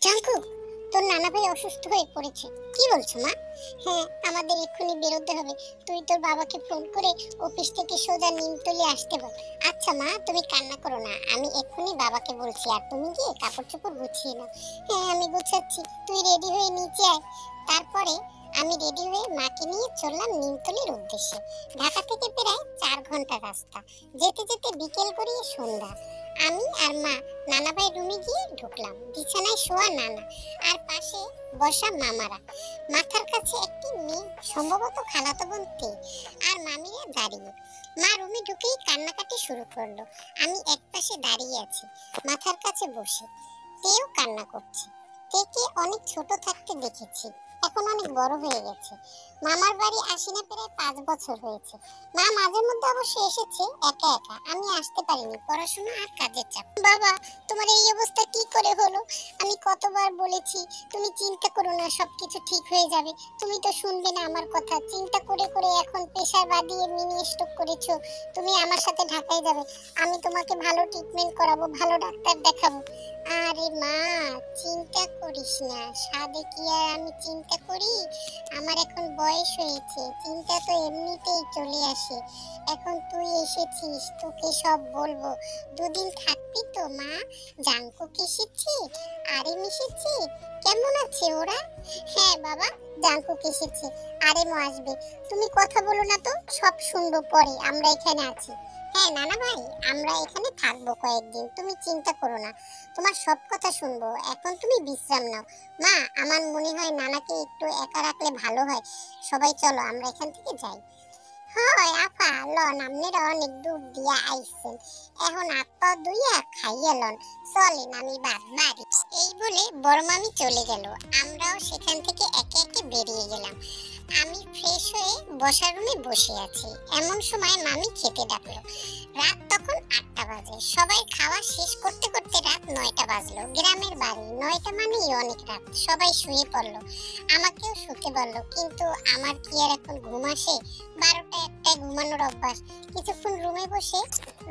জাঙ্কু, তোর নানা ভাই অসুস্থ হয়ে পড়েছে। কি বলছো মা? হ্যাঁ, আমাদের এক্ষুনি বেরোতে হবে। তুই তোর বাবাকে ফোন করে অফিস থেকে সোজা নিমতলি আসতে বল। আচ্ছা মা, তুমি কান্না করো না, আমি এক্ষুনি বাবাকে বলছি। আর তুমি গিয়ে কাপড় চোপড় গুছিয়ে নাও। হ্যাঁ, আমি গুছাচ্ছি, তুই রেডি হয়ে নিচে আয়। তারপরে আমি রেডি হয়ে মাকে নিয়ে চললাম নিমতলির উদ্দেশ্যে। ঢাকা থেকে প্রায় 4 ঘন্টা রাস্তা। যেতে যেতে বিকেল গড়িয়ে সন্ধ্যা। আমি আর মা নানা ভাই রুমে গিয়ে ঢুকলাম। বিছানায় শোয়া নানা আর পাশে বসা মামারা। মাথার কাছে একটি মেয়ে, সম্ভবত খালাতো বোন তে, আর মামিরা দাঁড়িয়ে। মা রুমে ঢুকেই কান্নাকাটি শুরু করলো। আমি একপাশে দাঁড়িয়ে আছি, মাথার কাছে বসে। তেও কান্না করছে। তেকে অনেক ছোট থাকতে দেখেছি, এখন অনেক বড় হয়ে গেছে। মামার বাড়ি আসি না প্রায় 5 বছর হয়েছে। মা মাঝে মধ্যে অবশ্য এসেছে একা একা, আমি আসতে পারিনি, পড়াশোনা আর কাজের চাপ। বাবা, তোমার এই অবস্থা কি করে হলো? আমি কতবার বলেছি তুমি চিন্তা করো না, সবকিছু ঠিক হয়ে যাবে। তুমি তো শুনবে না আমার কথা। চিন্তা করে করে এখন প্রেসার বাড়িয়ে মিনি স্ট্রোক করেছো। তুমি আমার সাথে ঢাকায় যাবে, আমি তোমাকে ভালো ট্রিটমেন্ট করাবো, ভালো ডাক্তার দেখাবো। আরে মা, চিন্তা করিস না। সাধে কি আর আমি চিন্তা করি? আমার এখন বয়স হয়েছে, চিন্তা তো এমনিতেই চলে আসে। এখন তুই এসেছিস, তোকে সব বলবো। দুদিন থাকবি তো মা? জাঙ্কুক এসেছে, আরিম এসেছে, কেমন আছে ওরা? হ্যাঁ বাবা, জাঙ্কুক এসেছে, আরিমও আসবে। তুমি কথা বলো না তো, সব শুনবো পরে, আমরা এখানে আছি। হ্যাঁ নানা ভাই, আমরা এখানে থাকবো কয়েকদিন, তুমি চিন্তা করো না, তোমার সব কথা শুনবো। এখন তুমি বিশ্রাম নাও। মা, আমার মনে হয় নানাকে একটু একা রাখলে ভালো হয়। সবাই চলো আমরা এখান থেকে যাই। হয় আপা, লন, আপনারা অনেক দূর দিয়া আইছেন, এখন আপা দুইয়া খাইয়া লন। চলেন, আমি বাড়ি। এই বলে বড় মামি চলে গেল। আমরাও সেখান থেকে একে একে বেরিয়ে গেলাম। আমি ফ্রেশ হয়ে বসার রুমে বসে আছি, এমন সময় মামি খেতে ডাকলো। রাত তখন 8টা বাজে। সবাই খাওয়া শেষ করতে করতে রাত 9টা বাজলো। গ্রামের বাড়ি, 9টা মানেই অনেক রাত। সবাই শুয়ে পড়লো, আমাকেও শুতে বললো, কিন্তু আমার কি আর এখন ঘুম আসে? 12টা 1টায় ঘুমানোর অভ্যাস। কিছুক্ষণ রুমে বসে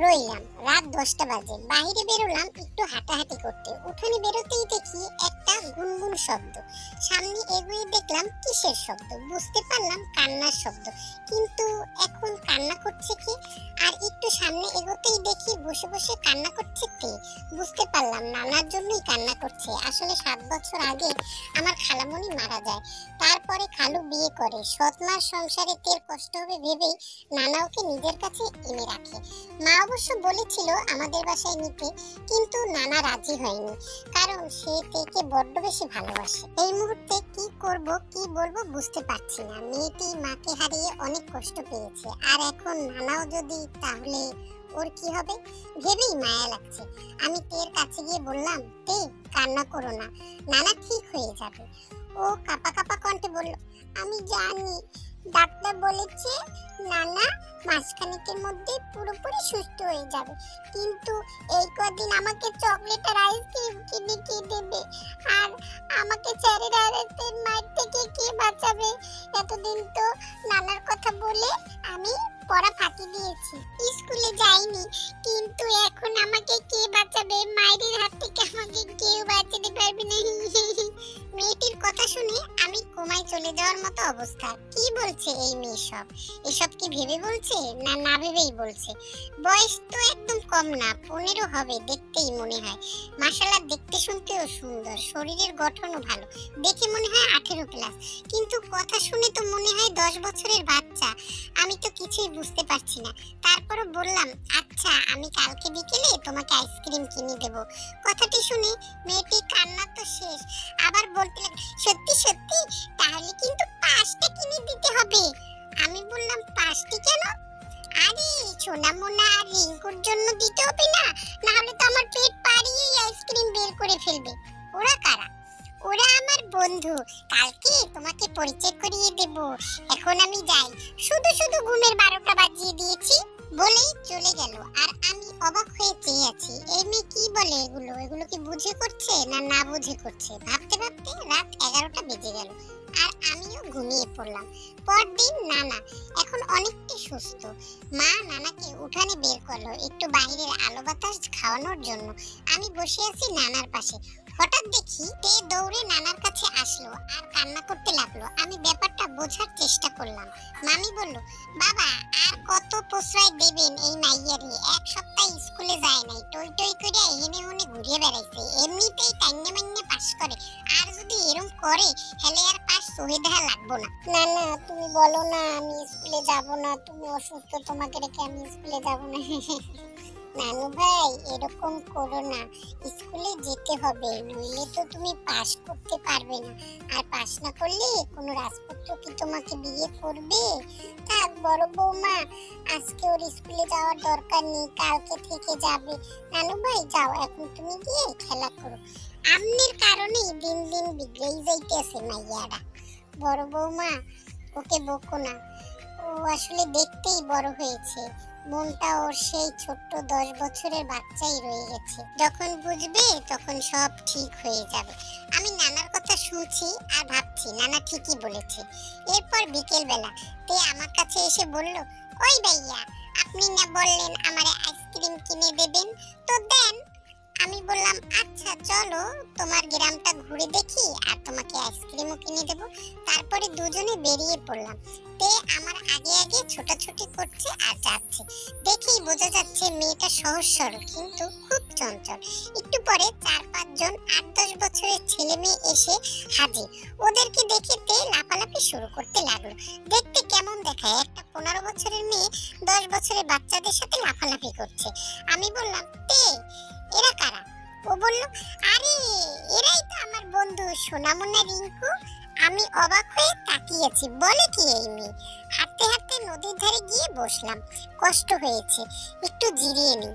রইলাম। রাত 10টা বাজে। বাইরে বেরোলাম একটু হাঁটাহাঁটি করতে। উঠানে বেরোতেই দেখি একটা গুনগুন শব্দ। সামনে এগিয়ে দেখলাম কিসের শব্দ, বুঝতে পারলাম কান্নার শব্দ। কিন্তু এখন কান্না করছে কি? আর একটু সামনে এগোতেই দেখি বসে বসে কান্না করছে কে। বুঝতে পারলাম নানার জন্যই কান্না করছে। আসলে 7 বছর আগে আমার খালামণি মারা যায়। তারপরে খালু বিয়ে করে। সৎমার সংসারে তের কষ্ট হবে ভেবেই নানা ওকে নিজের কাছে এনে রাখে। মা অবশ্য বলেছিল আমাদের বাসায় নিতে, কিন্তু নানা রাজি হয়নি, কারণ সে তেকে বড্ড বেশি ভালোবাসে। এই মুহূর্তে কি করব কি বলবো বুঝতে পারছি না। মেয়েটি মাকে হারিয়ে অনেক কষ্ট পেয়েছে, আর এখন নানাও যদি, তাহলে ওর কি হবে ভেবেই মায়া লাগছে। আমি তের কাছে গিয়ে বললাম, তে কান্না করো না, নানা ঠিক হয়ে যাবে। ও কাপা কাপা কণ্ঠে বলল, আমি জানি, ডাক্তার বলেছে নানা মাসখানেকের মধ্যে পুরোপুরি সুস্থ হয়ে যাবে, কিন্তু এই কদিন আমাকে চকলেট আর আইসক্রিম কিনে কি দেবে? আর আমাকে ছেড়ে রাতের মায়ের থেকে কে বাঁচাবে? এতদিন তো নানার কথা বলে আমি পড়া ফাঁকি দিয়েছি, স্কুলে যাইনি, কিন্তু এখন আমাকে কে বাঁচাবে? মায়ের হাত থেকে আমাকে কেউ বাঁচাতে পারবে না। মেয়েটির কথা শুনে আমি কোমায় চলে যাওয়ার মতো অবস্থা। কি বলছে এই মেয়ে সব? এসব কি ভেবে বলছে, না না ভেবেই বলছে? বয়স তো একদম কম না, 15 হবে, দেখতেই মনে হয়। মাশাআল্লাহ, দেখতে শুনতেও সুন্দর, শরীরের গঠনও ভালো, দেখে মনে হয় 18 প্লাস, কিন্তু কথা শুনে তো মনে হয় 10 বছরের বাচ্চা। আমি তো কিছুই বুঝতে পারছি না। তারপরও বললাম, আচ্ছা আমি কালকে বিকেলে তোমাকে আইসক্রিম কিনে দেব। কথাটি শুনে মেয়েটি কান্না তো শেষ, আবার বলতে লাগে, সত্যি সত্যি? তাহলে কিন্তু 5টা কিনে দিতে হবে। আমি বললাম, 5টি কেন? আরে সোনামোনা আর রিঙ্কুর জন্য দিতে হবে না, না হলে তো আমার পেট পাড়িয়েই আইসক্রিম বের করে ফেলবে। ওরা কারা? ওরা আমার বন্ধু, কালকে তোমাকে পরিচয় করিয়ে দেব। এখন আমি যাই, শুধু শুধু ঘুমের 12টা বাজিয়ে দিয়েছি। বলেই চলে গেল। আর আমি অবাক হয়ে চেয়ে আছি, এই মেয়ে কি বলে এগুলো? এগুলো কি বুঝে করছে না না বুঝে করছে? ভাবতে ভাবতে রাত 11টা বেজে গেল, আর আমিও ঘুমিয়ে পড়লাম। পরদিন নানা এখন অনেকটা সুস্থ। মা নানাকে উঠানে বের করলো একটু বাইরের আলো বাতাস খাওয়ানোর জন্য। আমি বসে আছি নানার পাশে। হঠাৎ দেখি তে দৌড়ে নানার কাছে আসলো আর কান্না করতে লাগলো। আমি ব্যাপারটা বোঝার চেষ্টা করলাম। মামি বলল, বাবা আর কত প্রশ্রয় দেবেন এই মাইয়ারে? এক সপ্তাহ স্কুলে যায় নাই, টই টই করে হেনে হুনে ঘুরে বেড়াইছে, এমনিতেই টাইনে মাইনে পাস করে, আর যদি এরকম করে হেলে আর পাস সহে দেখা লাগবো না। না না, তুমি বলো না আমি স্কুলে যাব না, তুমি অসুস্থ, তোমাকে রেখে আমি স্কুলে যাব না। নানু ভাই এরকম করো না, স্কুলে যেতে হবে, নইলে তো তুমি পাস করতে পারবে না, আর পাস না করলে কোনো রাজপুত্র কি তোমাকে বিয়ে করবে? থাক বড় বৌমা, আজকে ওর স্কুলে যাওয়ার দরকার নেই, কালকে থেকে যাবে। নানু ভাই যাও, এখন তুমি গিয়ে খেলা করো, আমনের কারণেই দিন দিন বিগড়েই যাইতেছে মাইয়ারা। বড় বৌমা ওকে বকো না, ও আসলে দেখতেই বড় হয়েছে, মনটা ওর সেই ছোট্ট 10 বছরের বাচ্চাই রয়ে গেছে, যখন বুঝবে তখন সব ঠিক হয়ে যাবে। আমি নানার কথা শুনছি আর ভাবছি নানা ঠিকই বলেছে। এরপর বিকেল বেলা তে আমার কাছে এসে বলল, ওই ভাইয়া, আপনি না বললেন আমারে আইসক্রিম কিনে দেবেন, তো দেন। আমি বললাম, আচ্ছা চলো তোমার গ্রামটা ঘুরে দেখি আর তোমাকে আইসক্রিমও কিনে দেব। তারপরে দুজনে বেরিয়ে পড়লাম। তে আমার আগে আগে ছোটাছুটি করছে আর যাচ্ছে, দেখেই বোঝা যাচ্ছে মেয়েটা সহজ সরল কিন্তু খুব চঞ্চল। একটু পরে 4-5 জন 8-10 বছরের ছেলে মেয়ে এসে হাজির। ওদেরকে দেখে তে লাফালাফি শুরু করতে লাগলো। দেখতে কেমন দেখায়, একটা 15 বছরের মেয়ে 10 বছরের বাচ্চাদের সাথে লাফালাফি করছে। আমি বললাম, তে এরা কারা? ও বলল, আরে এরাই তো আমার বন্ধু সোনামুন্না রিঙ্কু। আমি অবাক হয়ে তাকিয়েছি, বলে কি এই মেয়ে? হাঁটতে হাঁটতে নদীর ধারে গিয়ে বসলাম, কষ্ট হয়েছে, একটু জিরিয়ে নিই।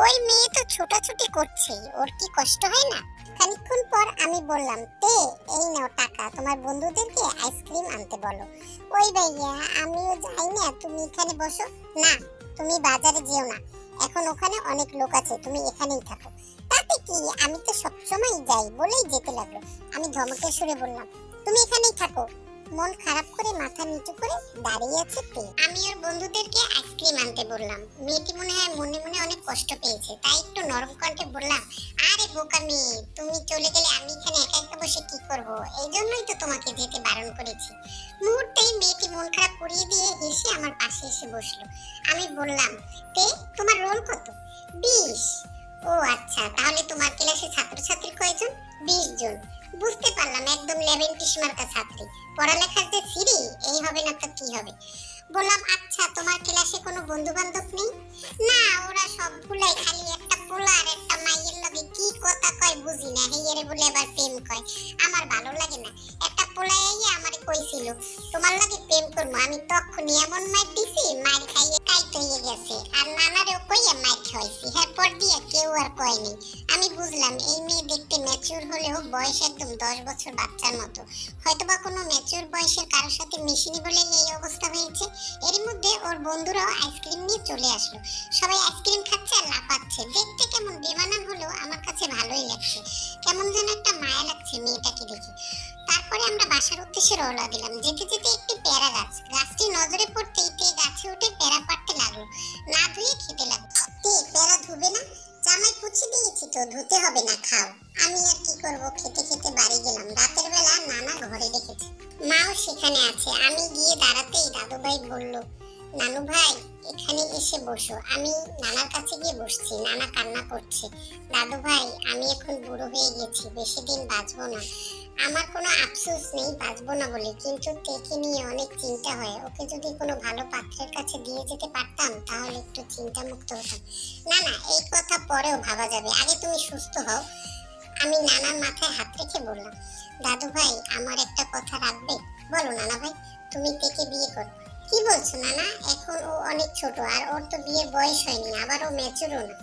ওই মেয়ে তো ছোটাছুটি করছে, ওর কি কষ্ট হয় না? খানিকক্ষণ পর আমি বললাম, তে এই নাও টাকা, তোমার বন্ধুদেরকে আইসক্রিম আনতে বলো। ওই ভাইয়া আমিও যাই না, তুমি এখানে বসো। না, তুমি বাজারে যেও না, এখন ওখানে অনেক লোক আছে, তুমি এখানেই থাকো। তাতে কি, আমি তো সবসময় যাই, বলেই যেতে লাগলো। আমি ধমকের সুরে বললাম, তুমি এখানেই থাকো। মন খারাপ করে মাথা নিচু করে দাঁড়িয়ে আছে তে। আমি ওর বন্ধুদেরকে আইসক্রিম আনতে বললাম। মেয়েটি মনে হয় মনে মনে অনেক কষ্ট পেয়েছে, তাই একটু নরম কণ্ঠে বললাম, আরে বোকা মেয়ে, তুমি চলে গেলে আমি এখানে একা একা বসে কি করব? এই জন্যই তো তোমাকে যেতে বারণ করেছি। মুহূর্তেই মেয়েটি মন খারাপ করিয়ে দিয়ে হেসে আমার পাশে এসে বসলো। আমি বললাম, তে তোমার রোল কত? 20। ও আচ্ছা, তাহলে তোমার ক্লাসে ছাত্রছাত্রী কয়জন? 20 জন। বুঝতে পারলাম, একদম লেভেন্টিশ মার্কা ছাত্রী, পড়ালেখার যে সিঁড়ি, এই হবে না তো কি হবে? বললাম, আচ্ছা তোমার ক্লাসে কোনো বন্ধু বান্ধব নেই? না, ওরা সবগুলাই খালি একটা পোলা আর একটা মাইয়ের লগে কি কথা কয় বুঝি না, হেয়ারে বলে আবার প্রেম কয়, আমার ভালো লাগে না। একটা পোলা আইয়া আমারে কইছিল তোমার লগে প্রেম করবো, আমি তখনই এমন মাইর দিছি, মাইর খাইয়ে কাইট হয়ে গেছে, আর নানারেও কইয়া মাইর খাওয়াইছি, এরপর দিয়া কেউ আর কয়নি। আমি বুঝলাম এই মেয়ে দেখতে ম্যাচিউর হলেও বয়স একদম 10 বছর বাচ্চার মতো, হয়তোবা কোনো ম্যাচিউর বয়সের কারোর সাথে মিশিনি বলে এই অবস্থা হয়েছে। এর মধ্যে ওর বন্ধুরাও আইসক্রিম নিয়ে চলে আসলো। সবাই আইসক্রিম খাচ্ছে আর লাফাচ্ছে। দেখতে কেমন বেমানান হলেও আমার কাছে ভালোই লাগছে, কেমন যেন একটা মায়া লাগছে মেয়েটাকে দেখে। তারপরে আমরা বাসার উদ্দেশ্যে রওনা দিলাম। যেতে যেতে একটি পেয়ারা গাছ, গাছটি নজরে পড়তেই তে গাছে উঠে পেয়ারা পাড়তে লাগলো, না ধুয়ে খেতে লাগলো। তে পেয়ারা ধুবে না? জামাই পুছি দিয়েছি তো, ধুতে হবে না, খাও। আমি আর কি করব, খেতে খেতে বাড়ি গেলাম। রাতের বেলা নানা ঘরে রেখেছে, মাও সেখানে আছে। আমি গিয়ে দাঁড়াতেই দাদু ভাই বলল, নানু ভাই এখানে এসে বসো। আমি নানার কাছে গিয়ে বসছি, নানা কান্না করছে। দাদু ভাই আমি এখন বুড়ো হয়ে গেছি, বেশি দিন বাঁচবো না। আমার কোনো আফসোস নেই বাঁচবো না বলে, কিন্তু তেকে নিয়ে অনেক চিন্তা হয়। ওকে যদি কোনো ভালো পাত্রের কাছে দিয়ে যেতে পারতাম তাহলে একটু চিন্তা মুক্ত হতাম। না না, এই কথা পরেও ভাবা যাবে, আগে তুমি সুস্থ হও। আমি নানার মাথায় হাত রেখে বললাম, দাদু ভাই আমার একটা কথা রাখবে? বলো নানা ভাই, তুমি তেকে বিয়ে করো। কি বলছো নানা, এখন ও অনেক ছোট, আর ওর তো বিয়ের বয়স হয়নি, আবার ও ম্যাচুরও না।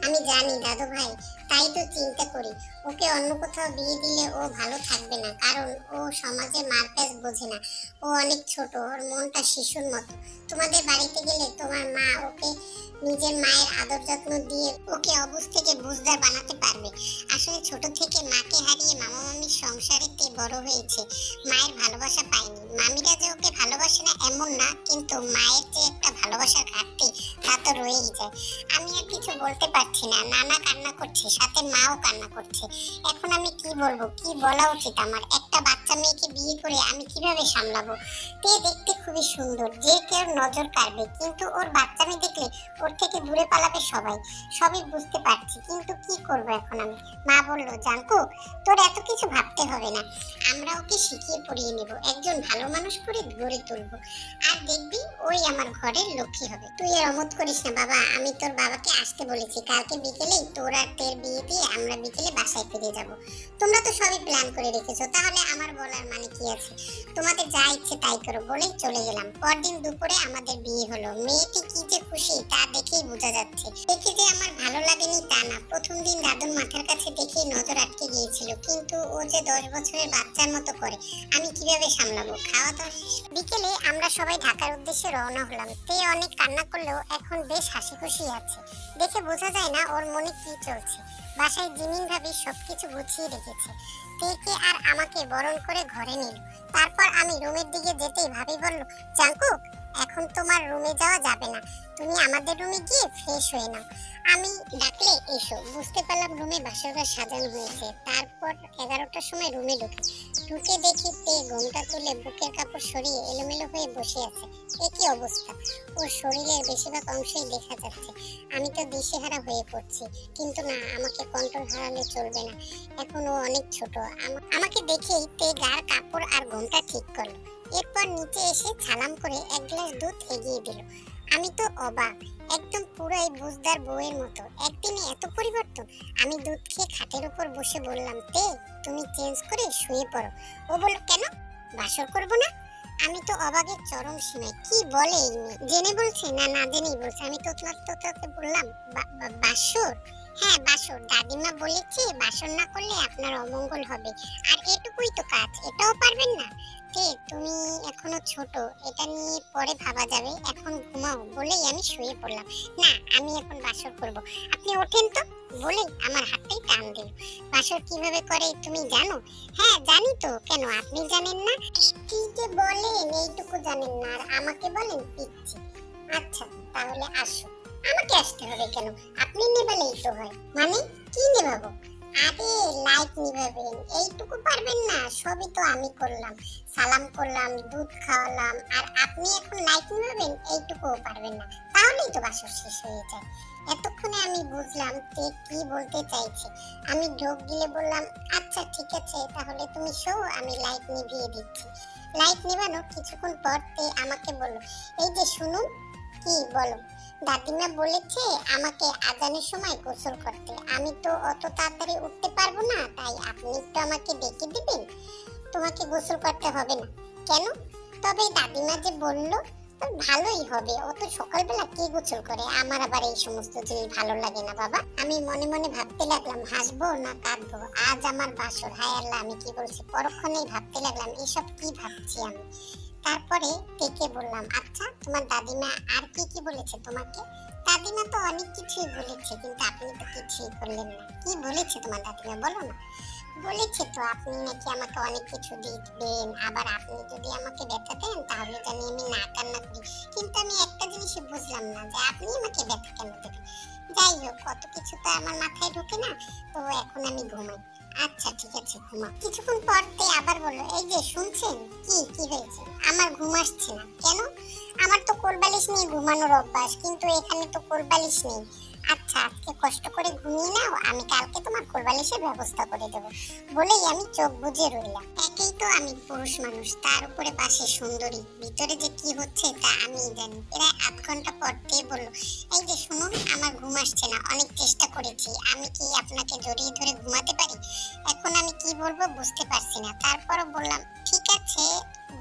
আমি জানি দাদু ভাই, তাই তো চিন্তা করি, ওকে অন্য কোথাও বিয়ে দিলে ও ভালো থাকবে না, কারণ ও সমাজে মারপ্যাচ বোঝে না। ও অনেক ছোট, ওর মনটা শিশুর মতো। তোমাদের বাড়িতে গেলে তোমার মা ওকে নিজের মায়ের আদর যত্ন দিয়ে ওকে অবুঝ থেকে বুঝদার বানাতে পারবে। আসলে ছোট থেকে মাকে হারিয়ে মামা মামির সংসারেতে বড় হয়েছে, মায়ের ভালোবাসা পায়নি। মামিরা যে ওকে ভালোবাসে না এমন না, কিন্তু মায়ের যে একটা ভালোবাসার ঘাটতি ব্যথা তো রয়েই যায়। আমি আর কিছু বলতে পারছি না, নানা কান্না করছে, সাথে মাও কান্না করছে। এখন আমি কি বলবো, কি বলা উচিত আমার? একটা বাচ্চা মেয়েকে বিয়ে করে আমি কিভাবে সামলাবো? তে দেখতে খুবই সুন্দর, যে কেউ নজর কাড়বে, কিন্তু ওর বাচ্চা মেয়ে দেখলে ওর থেকে দূরে পালাবে সবাই। সবই বুঝতে পারছি, কিন্তু কি করবো এখন আমি? মা বললো, জাঙ্কুক, তোর এত কিছু ভাবতে হবে না, আমরা ওকে শিখিয়ে পড়িয়ে নেব, একজন ভালো মানুষ করে গড়ে তুলবো, আর দেখবি ওই আমার ঘরের লক্ষ্মী হবে। তুই এর অমত করিস না বাবা, আমি তোর বাবাকে আসতে বলেছি, কালকে বিকেলেই তোর আর তের বিয়ে দিয়ে আমরা বিকেলে বাসায় ফিরে যাব। তোমরা তো সবই প্ল্যান করে রেখেছো, তাহলে আমার বলার মানে কি আছে? তোমাদের যা ইচ্ছে তাই করো বলেই চলে গেলাম। পরদিন দুপুরে আমাদের বিয়ে হলো। মেয়েটি কি যে খুশি তা দেখেই বোঝা যাচ্ছে। দেখে যে আমার ভালো লাগেনি তা না, প্রথম দিন দাদুর মাথার কাছে দেখেই নজর আটকে গিয়েছিল, কিন্তু ও যে 10 বছরের বাচ্চার মতো করে, আমি কিভাবে সামলাবো? খাওয়া দাওয়া শেষ, বিকেলে আমরা সবাই ঢাকার উদ্দেশ্যে রওনা হলাম। তে অনেক কান্না করলেও এখন বেশ হাসি খুশি আছে, দেখে বোঝা যায় না ওর মনে কি চলছে। বাসায় জিমিন ভাবি সবকিছু গুছিয়ে রেখেছে। তেকে আর আমাকে বরণ করে ঘরে নিল। তারপর আমি রুমের দিকে যেতেই ভাবি বলল, জাঙ্কুক, এখন তোমার রুমে যাওয়া যাবে না, তুমি আমাদের রুমে গিয়ে ফ্রেশ হয়ে নাও, আমি ডাকলে এসো। বুঝতে পারলাম রুমে বাসর ঘর সাজানো হয়েছে। তারপর 11টার সময় রুমে ঢুকে দেখি তে ঘোমটা তুলে বুকের কাপড় সরিয়ে এলোমেলো হয়ে বসে আছে। একই অবস্থা, ওর শরীরের বেশিরভাগ অংশই দেখা যাচ্ছে। আমি তো দিশেহারা হয়ে পড়ছি, কিন্তু না, আমাকে কন্ট্রোল হারালে চলবে না, এখন ও অনেক ছোট। আমাকে দেখেই তে গার কাপড় আর ঘোমটা ঠিক করলো। এরপর নিচে এসে সালাম করে এক গ্লাস দুধ এগিয়ে দিল। আমি তো অবাক, একদম পুরাই বুঝদার বউয়ের মতো, একদিনে এত পরিবর্তন। আমি দুধ খেয়ে খাটের উপর বসে বললাম, তে তুমি চেঞ্জ করে শুয়ে পড়ো। ও বলল, কেন, বাসর করবো না? আমি তো অবাকের চরম সীমায়, কি বলে এই মেয়ে, জেনে বলছে না না জেনেই বলছে? আমি তো তোকে বললাম বাসর, হ্যাঁ বাসর, দাদিমা বলেছে বাসর না করলে আপনার অমঙ্গল হবে, আর এটুকুই তো কাজ, এটাও পারবেন না? তে তুমি এখনো ছোট, এটা নিয়ে পরে ভাবা যাবে, এখন ঘুমাও বলেই আমি শুয়ে পড়লাম। না, আমি এখন বাসর করব, আপনি ওঠেন তো বলেই আমার হাতটাই টান দিল। বাসর কিভাবে করে তুমি জানো? হ্যাঁ জানি তো, কেন আপনি জানেন না? কি যে বলেন, এইটুকু জানেন না আর আমাকে বলেন পিচ্ছি। আচ্ছা তাহলে আসো। আমাকে আসতে হবে কেন? আপনি নেবালেই তো হয়। মানে কি নেবাবো? আরে লাইট নিভাবেন, এইটুকু পারবেন না? সবই তো আমি করলাম, সালাম করলাম, দুধ খাওয়ালাম, আর আপনি এখন লাইট নিভাবেন, এইটুকুও পারবেন না? তাহলেই তো বাসর শেষ হয়ে যায়। এতক্ষণে আমি বুঝলাম তে কি বলতে চাইছে। আমি ঢোক গিলে বললাম, আচ্ছা ঠিক আছে, তাহলে তুমি শো, আমি লাইট নিভিয়ে দিচ্ছি। লাইট নিভানোর কিছুক্ষণ পর তে আমাকে বলল, এই যে শুনুন। কি বলো? দাদিমা বলেছে আমাকে আজানের সময় গোসল করতে, আমি তো অত তাড়াতাড়ি উঠতে পারবো না, তাই আপনি একটু আমাকে ডেকে দিবেন। তোমাকে গোসল করতে হবে না। কেন? তবে দাদিমা যে বললো, ভালোই হবে, অত সকালবেলা কে গোসল করে? আমার আবার এই সমস্ত জিনিস ভালো লাগে না বাবা। আমি মনে মনে ভাবতে লাগলাম, হাসবো না কাঁদবো, আজ আমার বাসর, হায় আল্লাহ আমি কি বলছি। পরক্ষণেই ভাবতে লাগলাম, এসব কি ভাবছি আমি। তারপরে তেকে বললাম, আচ্ছা তোমার দাদিমা আর কি কি বলেছে তোমাকে? দাদিমা তো অনেক কিছুই বলেছে, কিন্তু আপনি তো কিছুই করলেন না। কি বলেছে তোমার দাদিমা, বলো না? বলেছে তো আপনি নাকি আমাকে অনেক কিছু দিবেন, আবার আপনি যদি আমাকে ব্যথা দেন তাহলে জানি আমি না কান্না করি। কিন্তু আমি একটা জিনিসই বুঝলাম না, যে আপনি আমাকে ব্যথা কেন দেবেন? যাই হোক, কত কিছু তো আমার মাথায় ঢোকে না, তো এখন আমি ঘুমাই। আচ্ছা ঠিক আছে, ঘুমা। কিছুক্ষণ পর তে আবার বললো, এই যে শুনছেন? কি কি হয়েছে? আমার ঘুম আসছে না। কেন? আমার তো কোলবালিশ নিয়ে ঘুমানোর অভ্যাস, কিন্তু এখানে তো কোলবালিশ নেই। আচ্ছা আজকে কষ্ট করে ঘুমিয়ে নাও, আমি কালকে তোমার কোলবালিশের ব্যবস্থা করে দেব। বলেই আমি চোখ বুজে রইলাম। একেই তো আমি পুরুষ মানুষ, তার উপরে পাশে সুন্দরী, ভিতরে যে কি হচ্ছে তা আমিই জানি। প্রায় আধ ঘন্টা পর তে বললো, এই যে শুনুন, আমার ঘুম আসছে না, অনেক চেষ্টা করেছি, আমি কি আপনাকে জড়িয়ে ধরে ঘুমাতে পারি? এখন আমি কি বলবো বুঝতে পারছি না। তারপরও বললাম, ঠিক আছে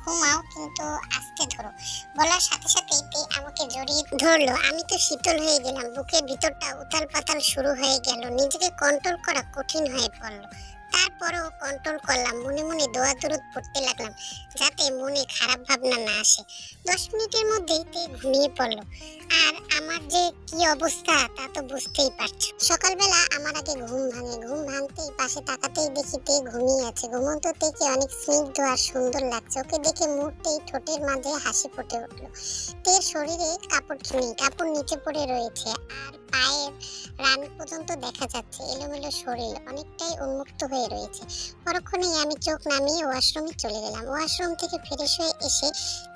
ঘুমাও, কিন্তু আস্তে ধরো। বলার সাথে সাথেই তে আমাকে জড়িয়ে ধরলো। আমি তো শীতল হয়ে গেলাম, বুকের ভিতরটা উতাল পাতাল শুরু হয়ে গেল, নিজেকে কন্ট্রোল করা কঠিন হয়ে পড়লো। তারপর তারপরও কন্ট্রোল করলাম, মনে মনে দোয়া দরুদ পড়তে লাগলাম যাতে মনে খারাপ ভাবনা না আসে। 10 মিনিটের মধ্যেই তে ঘুমিয়ে পড়লো। আর আমার যে কি অবস্থা তা তো বুঝতেই পারছো। সকালবেলা আমার আগে ঘুম ভাঙে, ঘুম ভাঙতেই পাশে তাকাতেই দেখি তে ঘুমিয়ে আছে। ঘুমন্ত তেকে অনেক স্নিগ্ধ আর সুন্দর লাগছে। ওকে দেখে মুহূর্তেই ঠোঁটের মাঝে হাসি ফুটে উঠলো। তের শরীরে কাপড় নেই, কাপড় নিচে পড়ে রয়েছে আর পায়ের রান পর্যন্ত দেখা যাচ্ছে। এলোমেলো শরীর অনেকটাই উন্মুক্ত হয়ে রয়েছে। পরক্ষণেই আমি চোখ নামিয়ে ওয়াশরুমে চলে গেলাম। ওয়াশরুম থেকে ফ্রেশ হয়ে এসে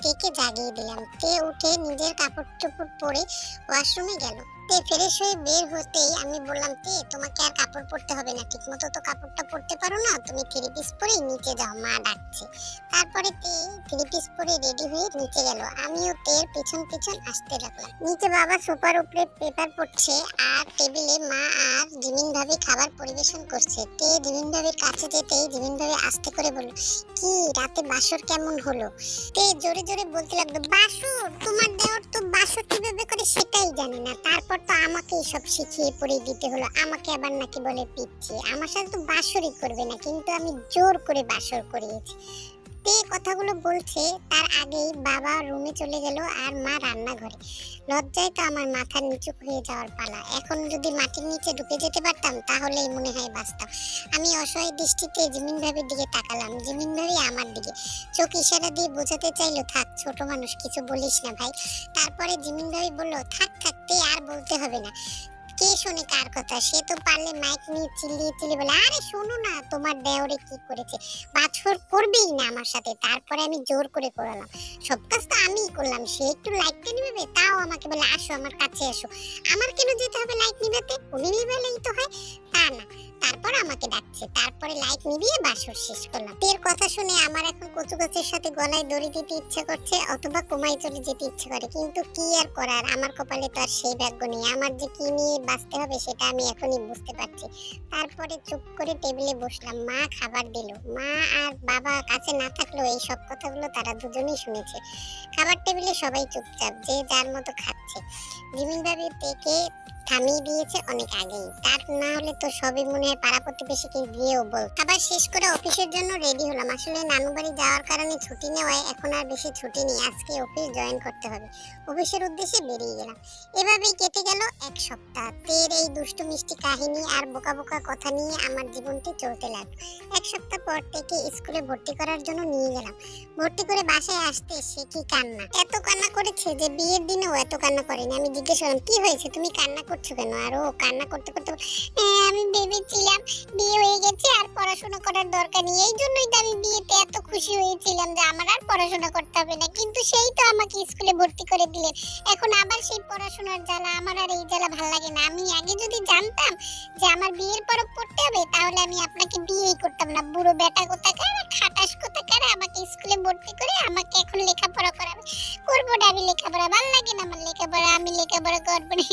তেকে জাগিয়ে দিলাম। তে উঠে নিজের কাপড় চোপড় পরে ওয়াশরুমে গেল। তে ফ্রেশ হয়ে বের হতেই আমি বললাম, তে তোমাকে আর কাপড় পরতে হবে না, ঠিক মতো তো কাপড়টা পরতে পারো না, তুমি থ্রি পিস পরেই নিচে যাও, মা ডাকছে। তারপরে তে থ্রি পিস পরে রেডি হয়ে নিচে গেল। আমিও তের পিছন পিছন আসতে লাগলাম। নিচে বাবা সোফার উপরে পেপার পড়ছে আর টেবিলে মা আর জিমিন ভাবি খাবার পরিবেশন করছে। তে জিমিন ভাবির কাছে যেতেই জিমিন ভাবি আস্তে করে বলল, কি রাতে বাসর কেমন হলো? তে জোরে জোরে বলতে লাগলো, বাসর? তোমার দেওর তো বাসর কিভাবে করে সেটাই জানি না, তারপর তো আমাকে সব শিখিয়ে পড়িয়ে দিতে হলো। আমাকে আবার নাকি বলে পিচ্ছি, আমার সাথে তো বাসরই করবে না, কিন্তু আমি জোর করে বাসর করিয়েছি। তে কথাগুলো বলছে তার আগেই বাবা রুমে চলে গেল আর মা রান্নাঘরে। লজ্জায় তো আমার মাথা নিচু হয়ে যাওয়ার পালা। এখন যদি মাটির নিচে ঢুকে যেতে পারতাম তাহলেই মনে হয় বাঁচতাম। আমি অসহায় দৃষ্টিতে জিমিন ভাবির দিকে তাকালাম। জিমিন ভাবি আমার দিকে চোখ ইশারা দিয়ে বোঝাতে চাইলো, থাক ছোট মানুষ, কিছু বলিস না ভাই। তারপরে জিমিন ভাবি বলল, থাক থাকতে আর বলতে হবে না। কে শোনে কার কথা? সে তো পারলে মাইক নিয়ে চিল্লিয়ে চিল্লিয়ে বলে, আরে শোনো না তোমার দেওরে কি করেছে, বাছর করবেই না আমার সাথে। তারপরে আমি জোর করে করালাম, সব কাজ তো আমিই করলাম, সে একটু লাইটটা নিবে, তাও আমাকে বলে আসো আমার কাছে এসো। আমার কেন যেতে হবে লাইট নিবেতে? উনি নিবেলেই তো হয়, তা না। তারপর আমাকে ডাকছে, তারপরে লাইট নিভিয়ে বাসর শেষ করলাম। তের কথা শুনে আমার এখন কচু গাছের সাথে গলায় দড়ি দিতে ইচ্ছে করছে অথবা কোমায় চলে যেতে ইচ্ছে করে, কিন্তু কি আর করার, আমার কপালে তো আর সেই ভাগ্য নেই। আমার যে কি নিয়ে বাঁচতে হবে সেটা আমি এখনই বুঝতে পারছি। তারপরে চুপ করে টেবিলে বসলাম। মা খাবার দিল। মা আর বাবা কাছে না থাকলেও এই সব কথাগুলো তারা দুজনেই শুনেছে। খাবার টেবিলে সবাই চুপচাপ, যে যার মতো খাচ্ছে। জিমিন ভাবি তেকে থামিয়ে দিয়েছে অনেক আগেই, তার না হলে তো সবই মনে হয় পাড়া প্রতিবেশীকে গিয়েও বল। খাবার শেষ করে অফিসের জন্য রেডি হলাম। আসলে নানু বাড়ি যাওয়ার কারণে ছুটি নেওয়ায় এখন আর বেশি ছুটি নেই, আজকে অফিস জয়েন করতে হবে। অফিসের উদ্দেশ্যে বেরিয়ে গেলাম। এভাবেই কেটে গেল এক সপ্তাহ। তের এই দুষ্টু মিষ্টি কাহিনী আর বোকা বোকা কথা নিয়ে আমার জীবনটি চলতে লাগলো। এক সপ্তাহ পর থেকে স্কুলে ভর্তি করার জন্য নিয়ে গেলাম। ভর্তি করে বাসায় আসতে সে কি কান্না, এত কান্না করেছে যে বিয়ের দিনেও এত কান্না করেনি। আমি জিজ্ঞেস করলাম, কি হয়েছে, তুমি কান্না করছো কেন? আর ও কান্না করতে করতে আমি ভেবেছিলাম বিয়ে হয়ে গেছে আর পড়াশোনা করার দরকার নেই, এই জন্যই তো আমি বিয়েতে এত খুশি হয়েছিলাম যে আমার আর পড়াশোনা করতে হবে না, কিন্তু সেই তো আমাকে স্কুলে ভর্তি করে দিলেন, এখন আবার সেই পড়াশোনার জ্বালা। আমার আর এই জ্বালা ভালো লাগে না। আমি আগে যদি জানতাম যে আমার বিয়ের পর পড়তে হবে তাহলে আমি আপনাকে বিয়েই করতাম না। বুড়ো বেটা কোথাকার, খাটাস কোথাকার, আমাকে স্কুলে ভর্তি করে আমাকে এখন লেখাপড়া করাবে। করবো না আমি লেখাপড়া, ভালো লাগে না আমার লেখাপড়া, আমি লেখাপড়া করবো না,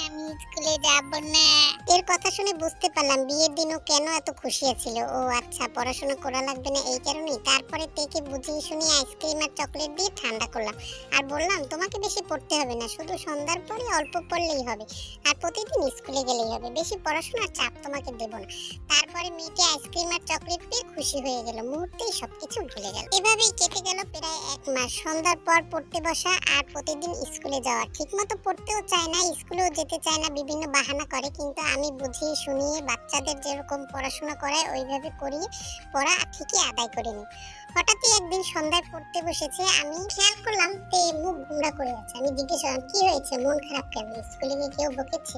আমি স্কুলে যাবো না। এর কথা শুনে বুঝতে পারলাম বিয়ের দিনও কেন এত খুশি ছিল। ও আচ্ছা, পড়াশোনা করা লাগবে না এই কারণেই। তারপরে তেকে বুঝিয়ে শুনিয়ে আইসক্রিম আর চকলেট দিয়ে ঠান্ডা করলাম আর বললাম, তোমাকে বেশি পড়তে হবে না, শুধু সন্ধ্যার পরে অল্প পড়লেই হবে আর প্রতিদিন স্কুলে গেলেই হবে, বেশি পড়াশোনার চাপ তোমাকে দেব না। তারপরে মেয়েটি আইসক্রিম আর চকলেট পেয়ে খুশি হয়ে গেল, মুহূর্তেই সবকিছু ভুলে গেল। এভাবেই কেটে গেল প্রায় 1 মাস। সন্ধ্যার পর পড়তে বসা আর প্রতিদিন স্কুলে যাওয়া। ঠিকমতো পড়তেও চায় না, স্কুলেও যেতে চায় না, বিভিন্ন বাহানা করে, কিন্তু আমি বুঝিয়ে শুনিয়ে বাচ্চাদের যেরকম পড়াশোনা করায় ওইভাবে করিয়ে পড়া ঠিকই আদায় করে নিই। হঠাৎই একদিন সন্ধ্যায় পড়তে বসেছে, আমি খেয়াল করলাম তে মুখ গুমরা করে আছে। আমি জিজ্ঞেস করলাম, কি হয়েছে, মন খারাপ কেন? স্কুলে গিয়ে কেউ বকেছে?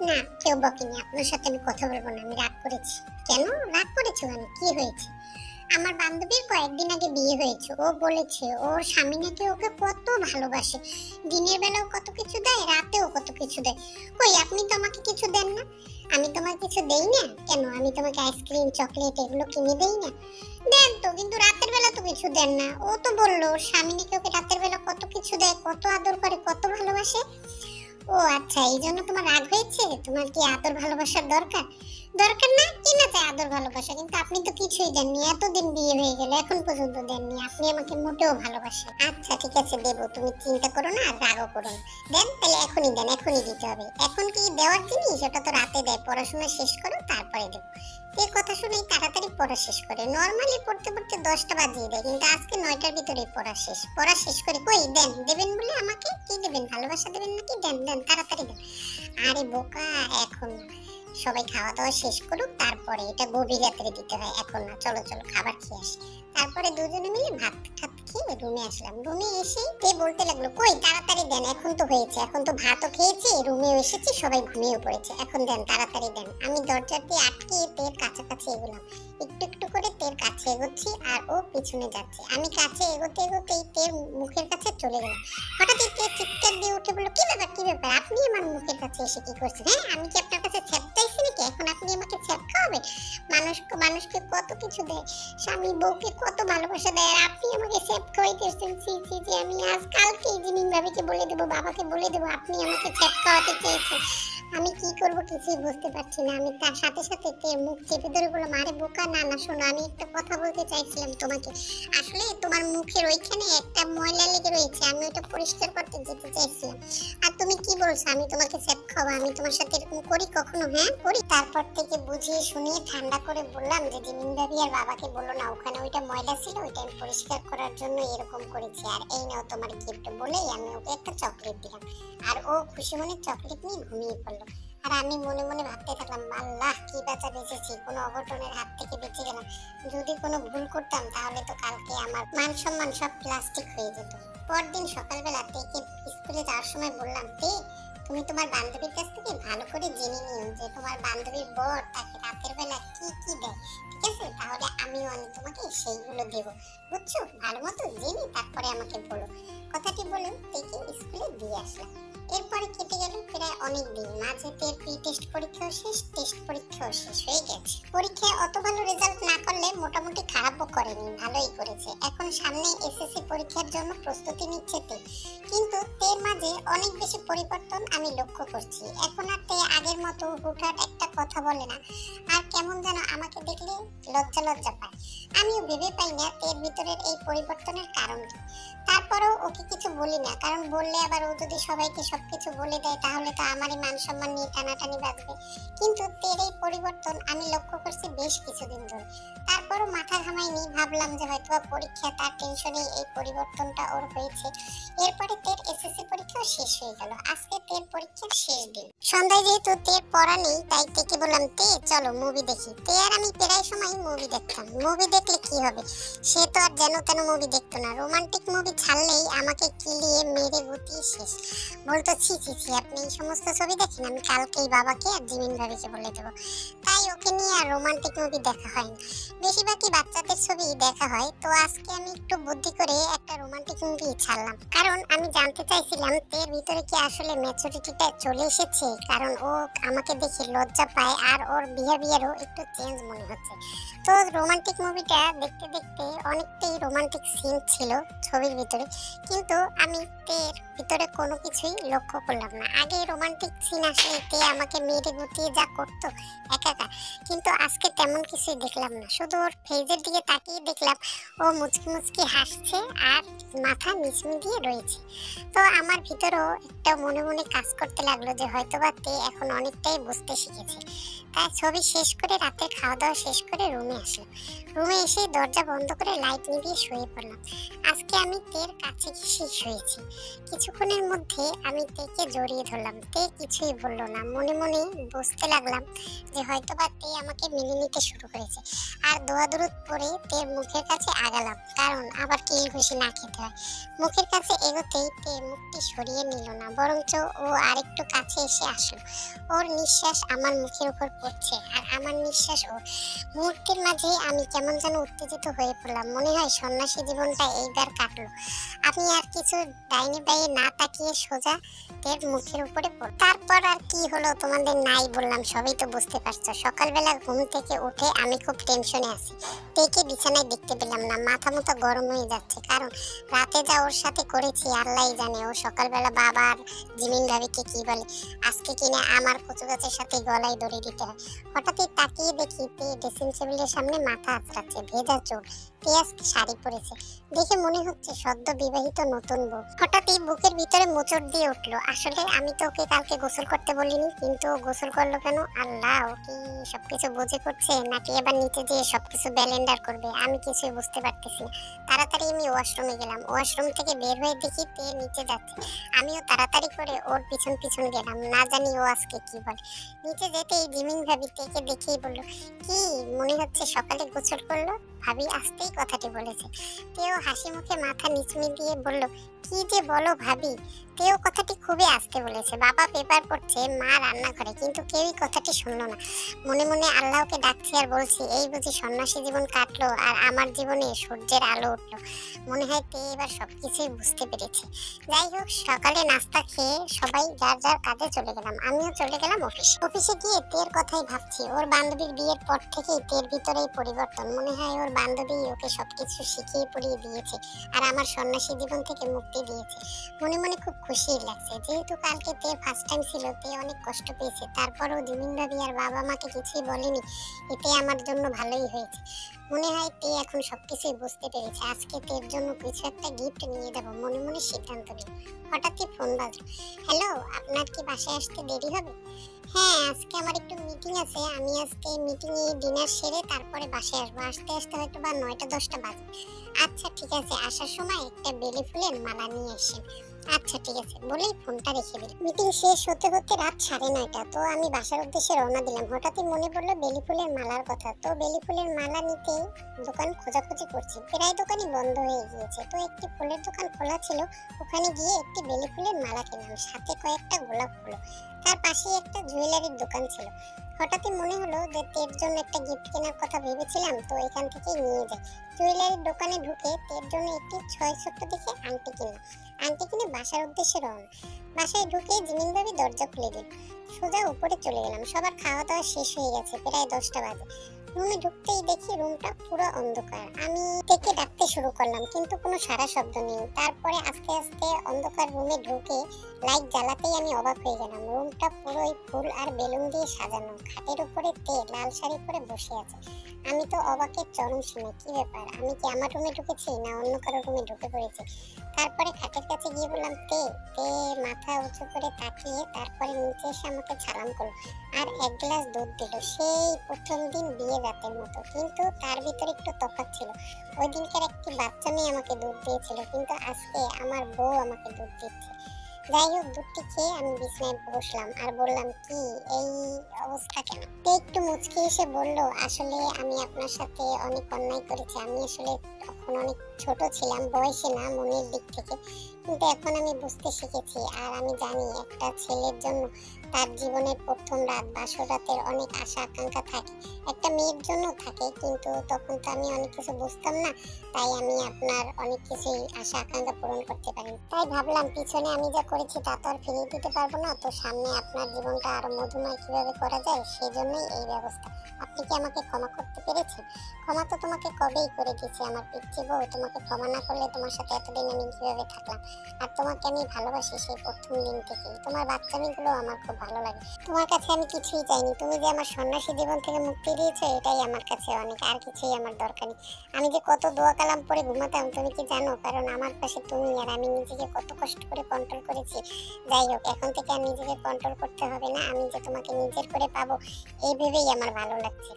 না, কেউ বকেনি, আপনার সাথে আমি কথা বলবো না, আমি রাগ করেছি। কেন রাগ করেছো? কেন, কি হয়েছে? আমার বান্ধবীর কয়েকদিন আগে বিয়ে হয়েছে, ও বলেছে ওর স্বামী নাকি ওকে কত ভালোবাসে, দিনের বেলাও কত কিছু দেয়, রাতেও কত কিছু দেয়। কই, আপনি তো আমাকে কিছু দেন না। আমি তোমাকে কিছু দেই না কেন? আমি তোমাকে আইসক্রিম চকলেট এগুলো কিনে দেই না? দেন তো, কিন্তু রাতের বেলা তো কিছু দেন না। ও তো বললো ওর স্বামী নাকি ওকে রাতের বেলা কত কিছু দেয়, কত আদর করে, কত ভালোবাসে। ও আচ্ছা, এই জন্য তোমার রাগ হয়েছে? তোমার কি আদর ভালোবাসার দরকার? দরকার না কি না চাই আদর ভালোবাসা, কিন্তু আপনি তো কিছুই দেননি, এতদিন বিয়ে হয়ে গেল এখন পর্যন্ত দেননি, আপনি আমাকে মোটেও ভালোবাসেন। আচ্ছা ঠিক আছে দেবো, তুমি চিন্তা করো না আর রাগও করো না। দেন তাহলে এখনই দেন, এখনই দিতে হবে। এখন কি দেওয়ার জিনিস, ওটা তো রাতে দেয়, পড়াশোনা শেষ করো তারপরে দেবো। এই কথা শুনেই তাড়াতাড়ি পড়া শেষ করে, নরমালি পড়তে পড়তে 10টা বাজিয়ে দেয়, কিন্তু আজকে 9টার ভিতরে পড়া শেষ। পড়া শেষ করে কই দেন, দেবেন বলে আমাকে কি দেবেন, ভালোবাসা দেবেন নাকি? দেন দেন তাড়াতাড়ি দেন। আরে বোকা, এখন সবাই খাওয়া দাওয়া শেষ করুক তারপরে, এটা গভীর রাত্রে দিতে হয়, এখন না। চলো চলো খাবার খেয়ে আসি। তারপরে দুজনে মিলে ভাত ঠাত খেয়ে রুমে আসলাম। রুমে এসে তে বলতে লাগলো কই তাড়াতাড়ি দেন, এখন তো হয়েছে, এখন তো ভাতও খেয়েছি, রুমেও এসেছি, সবাই ঘুমিয়ে পড়েছে, এখন দেন তাড়াতাড়ি দেন। আমি দরজা দিয়ে আটকে তের কাছাকাছি এগোলাম, একটু একটু করে তের কাছে এগোচ্ছি আর ও পিছনে যাচ্ছে। আমি কাছে এগোতে এগোতেই তের মুখের কাছে চলে গেলাম। হঠাৎই তে চিৎকার দিয়ে উঠে বলল কি ব্যাপার, কি ব্যাপার, আপনি আমার মুখের কাছে এসে কি করছেন? হ্যাঁ আমি কি আপনার কাছে ছ্যাপটাইছি নাকি, এখন আপনি আমাকে ছ্যাপ খাওয়াবেন? মানুষকে কত কিছু দেয়, স্বামী বউকে কত ভালোবাসা দেয়, আর আপনি আমাকে ছ্যাপ খাওয়াইতেছেন। ছি ছি ছি, আমি আজ কালকে জিমিন ভাবিকে বলে দেবো, বাবাকে বলে দেবো আপনি আমাকে ছ্যাপ খাওয়াতে চেয়েছেন। আমি কি করব কিছুই বুঝতে পারছি না। আমি তার সাথে সাথে তের মুখ চেপে ধরে বললাম আরে বোকা, না না শোনো, আমি একটা কথা বলতে চাইছিলাম তোমাকে। আসলে তোমার মুখের ওইখানে একটা ময়লা লেগে রয়েছে, আমি ওটা পরিষ্কার করতে যেতে চাইছিলাম। আর তুমি কি বলছো আমি তোমাকে ছ্যাপ খাওয়া, আমি তোমার সাথে এরকম করি কখনো? হ্যাঁ করি। তারপর থেকে বুঝিয়ে শুনিয়ে ঠান্ডা করে বললাম যে জিমিন ভাবি আর বাবাকে বলো না, ওখানে ওইটা ময়লা ছিল, ওইটা আমি পরিষ্কার করার জন্য এরকম করেছি, আর এই নাও তোমার গিফট বলেই আমি ওকে একটা চকলেট দিলাম। আর ও খুশি মনে চকলেট নিয়ে ঘুমিয়ে পড়লো। আর আমি মনে মনে ভাবতে থাকলাম আল্লাহ কি বাঁচা বেঁচেছি, কোনো অঘটনের হাত থেকে বেঁচে গেলাম। যদি কোনো ভুল করতাম তাহলে তো কালকে আমার মান সম্মান সব প্লাস্টিক হয়ে যেত। পরদিন সকালবেলা তেকে স্কুলে যাওয়ার সময় বললাম তে, তুমি তোমার বান্ধবীর কাছ থেকে ভালো করে জেনে নিও যে তোমার বান্ধবীর বর তাকে রাতের বেলা কি কি দেয়, ঠিক আছে? তাহলে আমিও তোমাকে সেইগুলো দেব, বুঝছো? ভালো মতো জেনে তারপরে আমাকে বলো। কথাটি বলে তেকে স্কুলে দিয়ে আসলাম। এরপরে কেটে গেল প্রায় অনেক দিন, মাঝে তের প্রি টেস্ট পরীক্ষাও শেষ, টেস্ট পরীক্ষাও শেষ হয়ে গেছে। পরীক্ষায় অত ভালো রেজাল্ট না করলে মোটামুটি খারাপও করেনি, ভালোই করেছে। এখন সামনে এসএসসি পরীক্ষার জন্য প্রস্তুতি নিচ্ছে তে। কিন্তু তের মাঝে অনেক বেশি পরিবর্তন আমি লক্ষ্য করছি। এখন আর তে আগের মতো হুটহাট একটা কথা বলে না, আর কেমন যেন আমাকে দেখলে লজ্জা লজ্জা পায়। আমিও ভেবে পাই না তের ভিতরের এই পরিবর্তনের কারণ কি। তারপরেও ওকে কিছু বলি না, কারণ বললে আবার ও যদি সবাইকে সবকিছু বলে দেয় তাহলে তো আমারই মান সম্মান নিয়ে টানাটানি বাজবে। কিন্তু তের এই পরিবর্তন আমি লক্ষ্য করছি বেশ কিছুদিন ধরে। তারপরও মাথা ঘামাইনি, ভাবলাম যে হয়তো পরীক্ষা তার টেনশনে এই পরিবর্তনটা ওর হয়েছে। এরপরে তের এসএসসি পরীক্ষাও শেষ হয়ে গেল। আজকে তের পরীক্ষার শেষ দিন। সন্ধ্যায় যেহেতু তের পড়া নেই তাই তেকে বললাম তে চলো মুভি দেখি। তে আর আমি প্রায় সময় মুভি দেখতাম। মুভি দেখলে কি হবে, সে তো আর যেন তেন মুভি দেখতো না, রোমান্টিক মুভি ছাড়লেই আমাকে কিলিয়ে মেরে গুটিয়ে শেষ। বলতো ছি ছি ছি, আপনি এই সমস্ত ছবি দেখেন, আমি কালকেই বাবাকে আর জিমিন ভাবিকে বলে দেবো। তাই ওকে নিয়ে আর রোমান্টিক মুভি দেখা হয় না, বেশিরভাগই বাচ্চাদের ছবি দেখা হয়। তো আজকে আমি একটু বুদ্ধি করে একটা রোমান্টিক মুভি ছাড়লাম, কারণ আমি জানতে চাইছিলাম তের ভিতরে কি আসলে ম্যাচুরিটিটা চলে এসেছে, কারণ ও আমাকে দেখে লজ্জা পায় আর ওর বিহেভিয়ারও একটু চেঞ্জ মনে হচ্ছে। তো রোমান্টিক মুভিটা দেখতে দেখতে অনেকটাই রোমান্টিক সিন ছিল ছবির ভিতরে, কিন্তু আমি তের ভিতরে কোনো কিছুই লক্ষ্য করলাম না। আগে রোমান্টিক সিন আসলে তে আমাকে মেরে গুটিয়ে যা করতো একা একা, কিন্তু আজকে তেমন কিছুই দেখলাম না। শুধু ওর ফেজের দিকে তাকিয়ে দেখলাম ও মুচকি মুচকি হাসছে আর মাথা নিচমি দিয়ে রয়েছে। তো আমার ভিতরেও একটা মনে মনে কাজ করতে লাগলো যে হয়তোবা তে এখন অনেকটাই বুঝতে শিখেছে। তাই ছবি শেষ করে রাতের খাওয়া দাওয়া শেষ করে রুমে আসলাম। রুমে এসে দরজা বন্ধ করে লাইট নিভিয়ে শুয়ে পড়লাম। আজকে আমি তের কাছে গিয়ে শুয়েছি। কিছুক্ষণের মধ্যে আমি তেকে জড়িয়ে ধরলাম। তে কিছুই বললো না। মনে মনে বুঝতে লাগলাম যে হয়তোবা তে আমাকে মেনে নিতে শুরু করেছে। আর দোয়া দরুদ পড়ে তের মুখের কাছে আগালাম, কারণ আবার কিল ঘুষি না খেতে হয়। মুখের কাছে এগোতেই তে মুখটি সরিয়ে নিল না, বরঞ্চ ও আরেকটু কাছে এসে আসলো। ওর নিঃশ্বাস আমার মুখের উপর পড়ছে আর আমার নিঃশ্বাস ওর। মুহূর্তের মাঝে আমি কেমন যেন উত্তেজিত হয়ে পড়লাম। মনে হয় সন্ন্যাসী জীবনটা এইবার কাটলো। আমি আর কিছু ডাইনি বাইরে না তাকিয়ে সোজা তের মুখের উপরে পড়ল। তারপর আর কি হলো তোমাদের নাই বললাম, সবই তো বুঝতে পারছো। সকালবেলা ঘুম থেকে উঠে আমি খুব টেনশনে আছি। তেকে বিছানায় দেখতে পেলাম না, মাথা মতো গরম হয়ে যাচ্ছে, কারণ রাতে যা ওর সাথে করেছি আল্লাহই জানে। ও সকালবেলা বাবা আর জিমিন ভাবিকে কি বলে, আজকে কিনা আমার কচু গাছের সাথে গলায় দড়ি দিতে হবে। হয়। হঠাৎই তাকিয়ে দেখি তে ড্রেসিং টেবিলের সামনে মাথা আঁচড়াচ্ছে, ভেজা চুল। তে আজকে শাড়ি পরেছে, দেখে মনে হচ্ছে সদ্য বিবাহিত নতুন বউ। হঠাৎই বুকের ভিতরে মোচড় দিয়ে উঠলো, আসলে আমি তো ওকে কালকে গোসল করতে বলিনি, কিন্তু ও গোসল করলো কেন? আল্লাহ, ও কি সবকিছু বুঝে করছে নাকি এবার নিচে যেয়ে সবকিছু ব্যালেন্ডার করবে? আমি কিছুই বুঝতে পারতেছি না। তাড়াতাড়ি আমি ওয়াশরুমে গেলাম, ওয়াশরুম থেকে বের হয়ে দেখি তে নিচে যাচ্ছে। আমিও তাড়াতাড়ি করে ওর পিছন পিছন গেলাম, না জানি ও আজকে কি বলে। নিচে যেতেই জিমিন ভাবি তেকে দেখেই বলল, কি মনে হচ্ছে সকালে গোসল করলো? ভাবি আসতেই কথাটি বলেছে। তেও হাসি মুখে মাথা নিচু দিয়ে বলল, কি যে বলো ভাবি? তেও কথাটি খুবই আস্তে বলেছে। বাবা পেপার পড়ছে, মা রান্নাঘরে, কিন্তু কেউই কথাটি শুনলো না। মনে মনে আল্লাহকে ডাকছি আর বলছি, এই বুঝি সন্ন্যাসী জীবন কাটলো আর আমার জীবনে সূর্যের আলো উঠলো। মনে হয় তে এবার সবকিছুই বুঝতে পেরেছে। যাই হোক, সকালে নাস্তা খেয়ে সবাই যার যার কাজে চলে গেলাম, আমিও চলে গেলাম অফিসে। অফিসে গিয়ে তের কথাই ভাবছি। ওর বান্ধবীর বিয়ের পর থেকেই তের ভিতরেই পরিবর্তন। মনে হয় ওর বান্ধবী ওকে সবকিছু শিখিয়ে পড়িয়ে দিয়েছে আর আমার সন্ন্যাসী জীবন থেকে মুক্তি দিয়েছে। মনে মনে খুব খুশি লাগছে। যেহেতু কালকে তের ফার্স্ট টাইম ছিল, তে অনেক কষ্ট পেয়েছে, তারপরও জিমিন ভাবি আর বাবা মাকে কিছুই বলেনি। এতে আমার জন্য ভালোই হয়েছে। মনে হয় তে এখন সবকিছুই বুঝতে পেরেছে। আজকে তের জন্য কিছু একটা গিফট নিয়ে যাব, মনে মনে সিদ্ধান্ত নিল। হঠাৎই ফোন বাজলো। হ্যালো, আপনার কি বাসায় আসতে দেরি হবে? হ্যাঁ, আজকে আমার একটু মিটিং আছে, আমি আজকে মিটিং এ ডিনার সেরে তারপরে বাসায় আসবো। আসতে আসতে হয়তো বা 9টা-10টা বাজে। আচ্ছা ঠিক আছে, আসার সময় একটা বেলি ফুলের মালা নিয়ে আসেন। আচ্ছা ঠিক আছে বলেই ফোনটা রেখে দিল। মিটিং শেষ হতে হতে রাত 9:30। তো আমি বাসার উদ্দেশ্যে রওনা দিলাম। হঠাৎই মনে পড়লো বেলি ফুলের মালার কথা। তো বেলি ফুলের মালা নিতে দোকান খোঁজাখুঁজি করছি, প্রায় দোকানই বন্ধ হয়ে গিয়েছে। তো একটি ফুলের দোকান খোলা ছিল, ওখানে গিয়ে একটি বেলি ফুলের মালা কিনলাম, সাথে কয়েকটা গোলাপ ফুল। তার পাশেই একটা জুয়েলারির দোকান ছিল। হঠাৎই মনে হলো যে তের জন্য একটা গিফট কেনার কথা ভেবেছিলাম, তো এখান থেকেই নিয়ে যাই। জুয়েলারির দোকানে ঢুকে তের জন্য একটি 6 ছোট্ট দেখে আংটি কিনলাম। আংটি কিনে বাসার উদ্দেশ্যে রওনা। বাসায় ঢুকে জিমিন ভাবি দরজা খুলে দিল। সোজা উপরে চলে গেলাম। সবার খাওয়া দাওয়া শেষ হয়ে গেছে, প্রায় 10টা বাজে। রুমে ঢুকতেই দেখি রুমটা পুরো অন্ধকার। আমি থেকে ডাকতে শুরু করলাম, কিন্তু কোনো সাড়া শব্দ নেই। তারপরে আস্তে আস্তে অন্ধকার রুমে ঢুকে লাইট জ্বালাতেই আমি অবাক হয়ে গেলাম। রুমটা পুরোই ফুল আর বেলুন দিয়ে সাজানো। খাটের উপরে তে লাল শাড়ি পরে বসে আছে। আমি তো অবাকের চরম সীমা। কি ব্যাপার, আমি কি আমার রুমে ঢুকেছি না অন্য কারো রুমে ঢুকে পড়েছি? তারপরে খাটের কাছে গিয়ে বললাম, তে। তে মাথা উঁচু করে তাকিয়ে তারপরে নিচে এসে আমাকে সালাম করলো আর এক গ্লাস দুধ দিল। সেই প্রথম দিন বিয়ে রাতের মতো, কিন্তু তার ভিতরে একটু তফাৎ ছিল। ওই দিনকার একটি বাচ্চা মেয়ে আমাকে দুধ দিয়েছিল, কিন্তু আজকে আমার বউ আমাকে দুধ দিচ্ছে। যাই হোক, দুধটি খেয়ে আমি বিছানায় বসলাম আর বললাম, কি এই অবস্থা কেন? তে একটু মুচকি এসে বলল, আসলে আমি আপনার সাথে অনেক অন্যায় করেছি। আমি আসলে তখন অনেক ছোট ছিলাম, বয়সে না মনের দিক থেকে, কিন্তু এখন আমি বুঝতে শিখেছি। আর আমি জানি একটা ছেলের জন্য তার জীবনের প্রথম রাত, বাসর রাতের অনেক আশা আকাঙ্ক্ষা থাকে, একটা মেয়ের জন্য থাকে, কিন্তু তখন তো আমি অনেক কিছু বুঝতাম না। তাই আমি আপনার অনেক কিছুই আশা আকাঙ্ক্ষা পূরণ করতে পারি। তাই ভাবলাম, পিছনে আমি যা করেছি তা তো আর ফিরিয়ে দিতে পারবো না, তো সামনে আপনার জীবনটা আরো মধুময় কিভাবে করা যায় সেজন্যই এই ব্যবস্থা। আপনি কি আমাকে ক্ষমা করতে পেরেছেন? ক্ষমা তো তোমাকে কবেই করে দিয়েছি আমার পিচ্চি বউ। তোমাকে ক্ষমা না করলে তোমার সাথে এতদিন আমি কিভাবে থাকলাম? আর তোমাকে আমি ভালোবাসি সেই প্রথম দিন থেকেই। তোমার বাচ্চামিগুলো আমার খুব ভালো লাগে। তোমার কাছে আমি কিছুই চাইনি, তুমি যে আমার সন্ন্যাসী জীবন থেকে মুক্তি দিয়েছো এটাই আমার কাছে অনেক, আর কিছুই আমার দরকার নেই। আমি যে কত দোয়া কালাম পরে ঘুমাতাম তুমি কি জানো? কারণ আমার পাশে তুমি, আর আমি নিজেকে কত কষ্ট করে কন্ট্রোল করেছি। যাই হোক, এখন থেকে আর নিজেকে কন্ট্রোল করতে হবে না, আমি যে তোমাকে নিজের করে পাবো এই ভেবেই আমার ভালো লাগছে।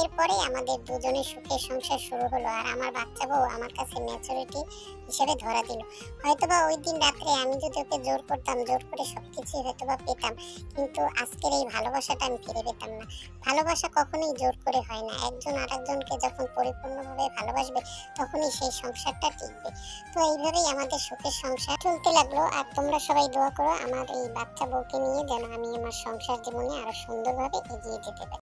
এরপরে আমাদের দুজনের সুখের সংসার শুরু হলো, আর আমার বাচ্চা বউ আমার কাছে ম্যাচুরিটি হিসেবে ধরা দিল। হয়তোবা ওই দিন রাত্রে আমি যদি ওকে জোর করতাম, জোর করে সবকিছুই হয়তোবা পেতাম, কিন্তু আজকের এই ভালোবাসাটা আমি ফিরে পেতাম না। ভালোবাসা কখনোই জোর করে হয় না। একজন আরেকজনকে যখন পরিপূর্ণভাবে ভালোবাসবে তখনই সেই সংসারটা টিকবে। তো এইভাবেই আমাদের সুখের সংসার চলতে লাগলো। আর তোমরা সবাই দোয়া করো আমার এই বাচ্চা বউকে নিয়ে, যেন আমি আমার সংসার জীবনে আরো সুন্দরভাবে এগিয়ে যেতে পারি।